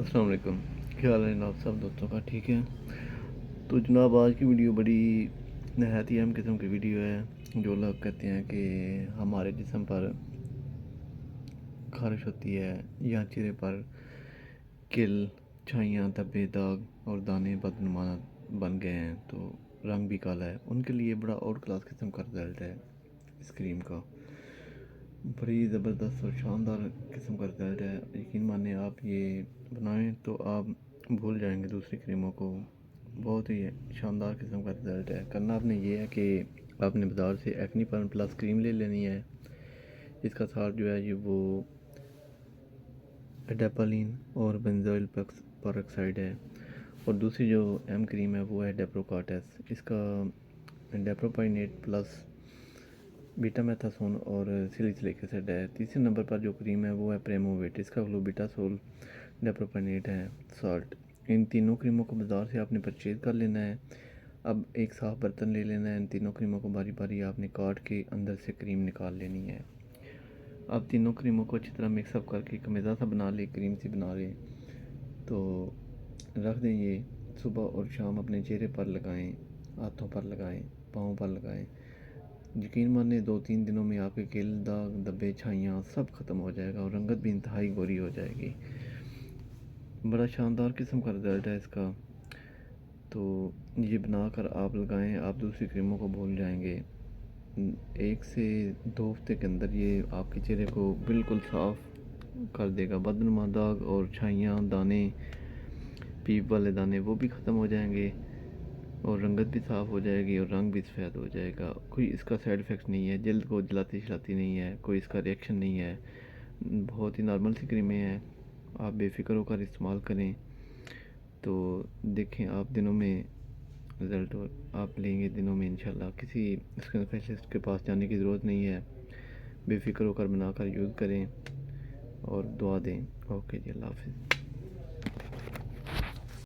अस्सलाम वालेकुम। क्या हाल है जनाब? सब दोस्तों का ठीक है। तो जनाब आज की वीडियो बड़ी नहायत ही अहम किस्म की वीडियो है। जो लोग कहते हैं कि हमारे जिस्म पर खारिश होती है या चेहरे पर किल, छाइयाँ, धब्बे, दाग और दाने बदनुमा बन गए हैं, तो रंग भी काला है, उनके लिए बड़ा आउट क्लास किस्म का रिजल्ट है इस क्रीम का। बड़ी ज़बरदस्त और शानदार किस्म का रिज़ल्ट है। यकीन माने आप ये बनाएं तो आप भूल जाएंगे दूसरी क्रीमों को। बहुत ही शानदार किस्म का रिज़ल्ट है। करना आपने ये है कि आपने बाज़ार से एक्नी प्लस क्रीम ले लेनी है। इसका साथ जो है ये वो एडापालिन और बेंजोइल पेरोक्साइड है। और दूसरी जो एम क्रीम है वो है डेप्रोकार्टेस। इसका डेप्रोपाइनेट प्लस बीटामेथासोन और सिलिसिलिक एसिड है। तीसरे नंबर पर जो क्रीम है वो है प्रेमोवेट। इसका ग्लूबिटासोल, डेप्रोपेनेट है, साल्ट। इन तीनों क्रीमों को बाज़ार से आपने परचेज़ कर लेना है। अब एक साफ़ बर्तन ले लेना है। इन तीनों क्रीमों को बारी बारी आपने काट के अंदर से क्रीम निकाल लेनी है। अब तीनों क्रीमों को अच्छी तरह मिक्सअप करके एक मज़ा सा बना ले, क्रीम सी बना लें, तो रख दें। ये सुबह और शाम अपने चेहरे पर लगाएं, हाथों पर लगाएं, पाँव पर लगाएं। यकीन माने 2-3 दिनों में आपके किल, दाग, धब्बे, छाइयाँ सब ख़त्म हो जाएगा और रंगत भी इंतहाई गोरी हो जाएगी। बड़ा शानदार किस्म का रिज़ल्ट है इसका। तो ये बनाकर आप लगाएं, आप दूसरी क्रीमों को भूल जाएंगे। 1 से 2 हफ्ते के अंदर ये आपके चेहरे को बिल्कुल साफ़ कर देगा। बदनुमा दाग और छाइयाँ, दाने, पीप वाले दाने वो भी ख़त्म हो जाएंगे और रंगत भी साफ़ हो जाएगी और रंग भी सफ़ेद हो जाएगा। कोई इसका साइड इफ़ेक्ट नहीं है, जल्द को जलाती शलाती नहीं है, कोई इसका रिएक्शन नहीं है। बहुत ही नॉर्मल सी क्रीमें हैं। आप बेफ़िक्र होकर इस्तेमाल करें तो देखें आप दिनों में रिज़ल्ट आप लेंगे दिनों में इंशाल्लाह। किसी स्किन स्पेशलिस्ट के पास जाने की ज़रूरत नहीं है। बेफ़िक्र होकर बनाकर यूज़ करें और दुआ दें। ओके जी, अल्लाह हाफ़िज़।